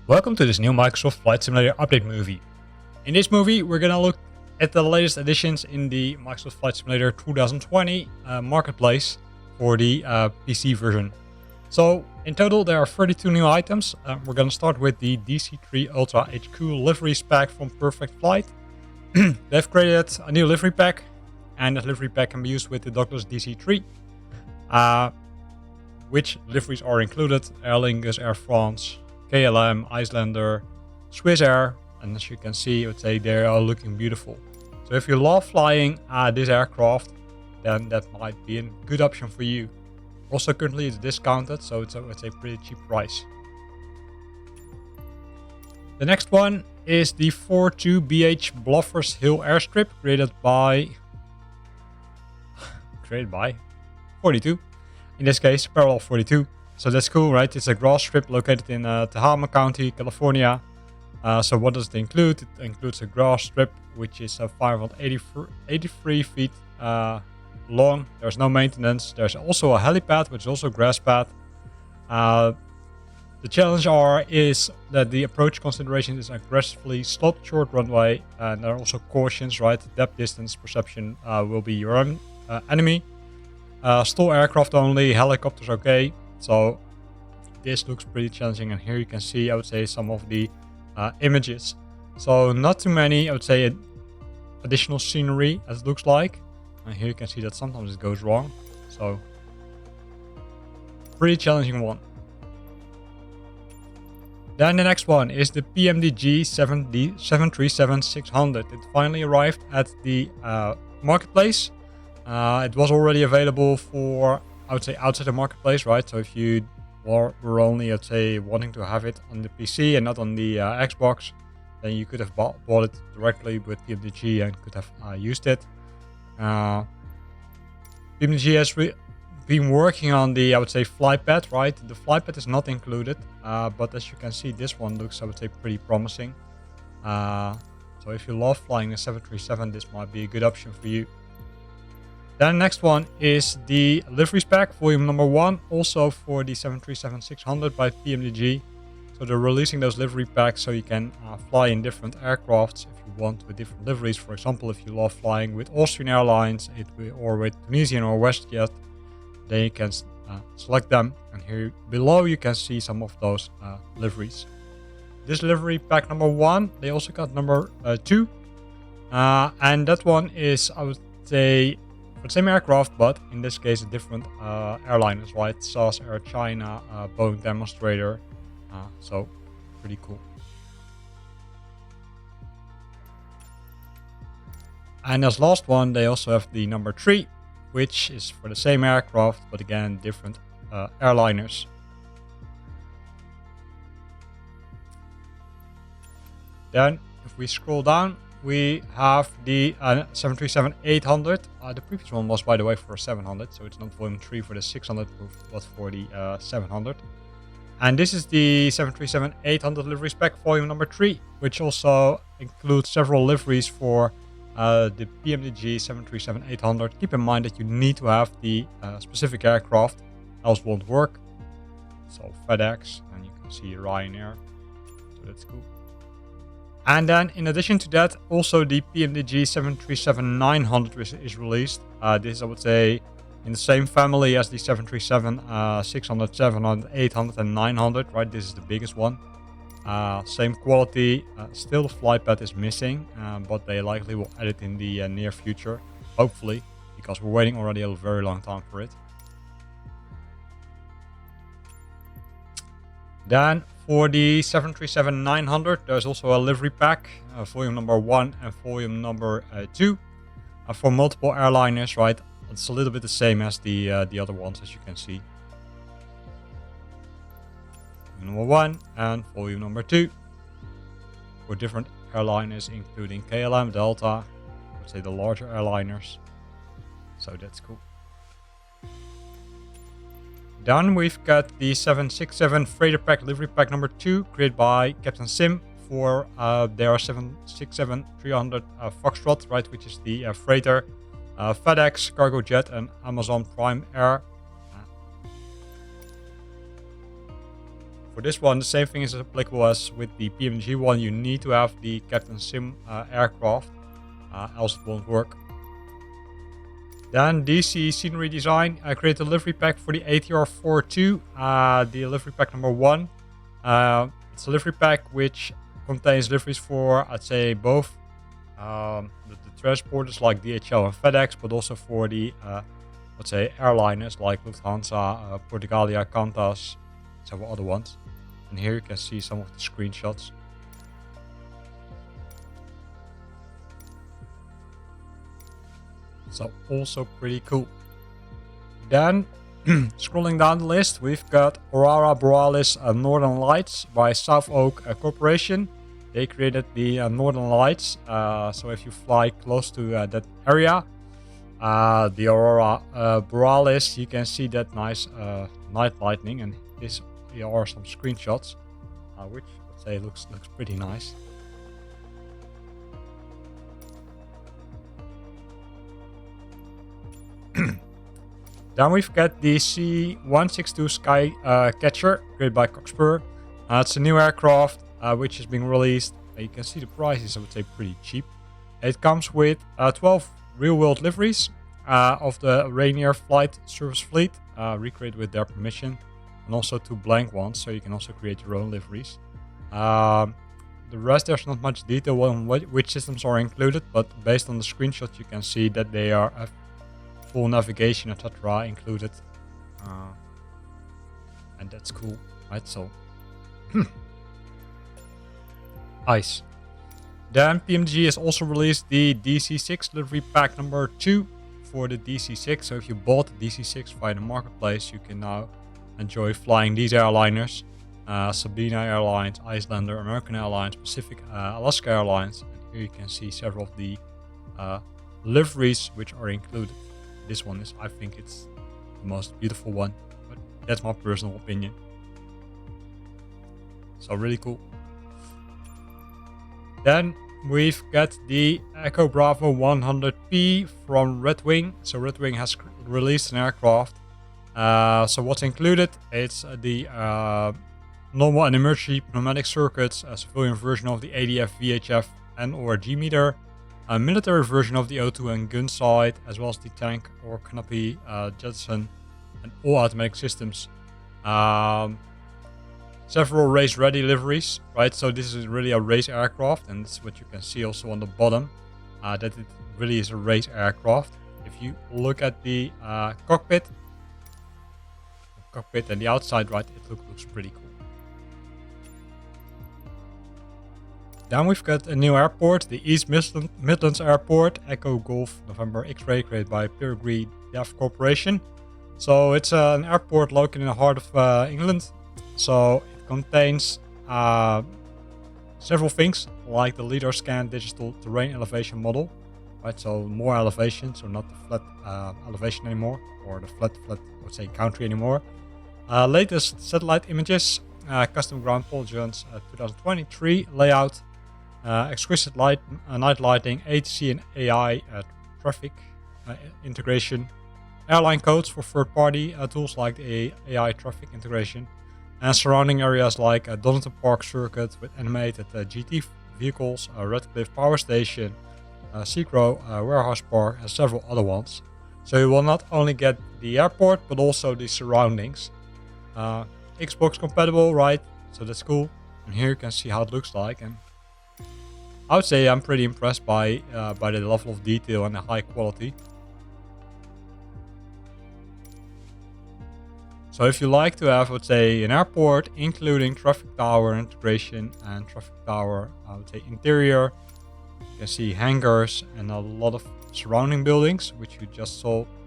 Welcome to this new Microsoft Flight Simulator update movie. In this movie, we're gonna look at the latest additions in the Microsoft Flight Simulator 2020 marketplace for the PC version. So, in total, there are 32 new items. We're gonna start with the DC-3 Ultra HQ livery pack from Perfect Flight. They've created a new livery pack, and that livery pack can be used with the Douglas DC-3. Which liveries are included? Aer Lingus, Air France, KLM, Icelander, Swiss Air, and as you can see, I would say they are looking beautiful. So if you love flying this aircraft, then that might be a good option for you. Also currently it's discounted, so it's a pretty cheap price. The next one is the 42BH Bluffers Hill airstrip created by 42. In this case, Parallel 42. So that's cool, right? It's a grass strip located in Tehama County, California. So what does it include? It includes a grass strip, which is 583 feet long. There's no maintenance. There's also a helipad, which is also a grass pad. The challenge is that the approach consideration is aggressively sloped short runway. And there are also cautions, right? Depth distance perception will be your enemy. Stall aircraft only, helicopters okay. So this looks pretty challenging, and here you can see, I would say, some of the images. So not too many, I would say, additional scenery as it looks like. And here you can see that sometimes it goes wrong. So pretty challenging one. Then the next one is the PMDG 737-600. It finally arrived at the marketplace. It was already available for, I would say, outside the marketplace, right? So if you were only, I'd say, wanting to have it on the PC and not on the Xbox, then you could have bought it directly with PMDG and could have used it. PMDG has been working on the, I would say, flight pad, right? The flight pad is not included, but as you can see, this one looks, I would say, pretty promising. So if you love flying a 737, this might be a good option for you. Then the next one is the liveries pack, volume number 1, also for the 737-600 by PMDG. So they're releasing those livery packs so you can fly in different aircrafts if you want with different liveries. For example, if you love flying with Austrian Airlines or with Tunisian or WestJet, then you can select them. And here below you can see some of those liveries. This livery pack number 1, they also got number 2. And that one is, I would say, for the same aircraft, but in this case a different airliners, right? SAS, Air China, Boeing Demonstrator. So pretty cool. And as last one, they also have the number 3, which is for the same aircraft, but again different airliners. Then if we scroll down, we have the 737-800. The previous one was, by the way, for 700, so it's not volume 3 for the 600, but for the 700. And this is the 737-800 livery spec, volume number 3, which also includes several liveries for the PMDG 737-800. Keep in mind that you need to have the specific aircraft, else it won't work. So FedEx, and you can see Ryanair, so that's cool. And then in addition to that, also the PMDG 737-900 is released. This is, I would say, in the same family as the 737, 600, 700, 800 and 900, right? This is the biggest one. Same quality, still the flight pad is missing, but they likely will add it in the near future, hopefully, because we're waiting already a very long time for it. Then for the 737-900, there's also a livery pack, volume number 1 and volume number 2, for multiple airliners, right? It's a little bit the same as the other ones, as you can see. Volume number 1 and volume number 2 for different airliners, including KLM, Delta, I would say the larger airliners. So that's cool. Then we've got the 767 Freighter Pack Livery Pack number 2, created by Captain Sim for their 767-300 Foxtrot, right, which is the freighter. FedEx, Cargo Jet, and Amazon Prime Air. For this one, the same thing is applicable as with the PMG one. You need to have the Captain Sim aircraft, else it won't work. Then DC Scenery Design. I created a livery pack for the ATR-42, the livery pack number 1. It's a livery pack which contains liveries for, I'd say, both the transporters like DHL and FedEx, but also for the, let's say, airliners like Lufthansa, Portugalia, Qantas, several other ones. And here you can see some of the screenshots. So also pretty cool. Then scrolling down the list, we've got Aurora Borealis Northern Lights by South Oak Corporation. They created the Northern Lights. So if you fly close to that area, the Aurora Borealis, you can see that nice night lightning. And here are some screenshots, which I'd say looks pretty nice. Then we've got the C-162 Sky Catcher, created by Cockspur. It's a new aircraft which is being released. You can see the prices, I would say, pretty cheap. It comes with 12 real-world liveries of the Rainier Flight Service Fleet, recreated with their permission, and also 2 blank ones, so you can also create your own liveries. The rest, there's not much detail on which systems are included, but based on the screenshots, you can see that they are full navigation, etc. included, and that's cool, right? So nice. Then PMG has also released the DC6 livery pack number 2 for the DC6. So if you bought the DC6 via the marketplace, you can now enjoy flying these airliners: Sabina Airlines, Icelander, American Airlines, Pacific, Alaska Airlines. And here you can see several of the liveries which are included. This one is, I think it's the most beautiful one, but that's my personal opinion. So really cool. Then we've got the Echo Bravo 100P from Red Wing. So Red Wing has released an aircraft. So what's included? It's the normal and emergency pneumatic circuits, a civilian version of the ADF, VHF and or G meter, a military version of the O2 and gun sight, as well as the tank or canopy, jettison, and all automatic systems. Several race-ready liveries, right? So this is really a race aircraft, and that's what you can see also on the bottom, that it really is a race aircraft. If you look at the cockpit and the outside, right, it looks pretty cool. Then we've got a new airport, the East Midlands Airport, Echo Golf November X-Ray, created by Peregrine Dev Corporation. So it's an airport located in the heart of England. So it contains several things, like the LiDAR scan digital terrain elevation model, right? So more elevation, so not the flat elevation anymore, or the flat, I would say, country anymore. Latest satellite images, custom ground polygons 2023 layout, exquisite night lighting, ATC and AI traffic integration, airline codes for third-party tools like the AI traffic integration, and surrounding areas like Donington Park Circuit with animated GT vehicles, Redcliffe Power Station, Seacrow Warehouse Park, and several other ones. So you will not only get the airport, but also the surroundings. Xbox compatible, right? So that's cool. And here you can see how it looks like. And I would say I'm pretty impressed by the level of detail and the high quality. So if you like to have, I would say, an airport including traffic tower integration and traffic tower, I would say, interior, you can see hangars and a lot of surrounding buildings, which you just saw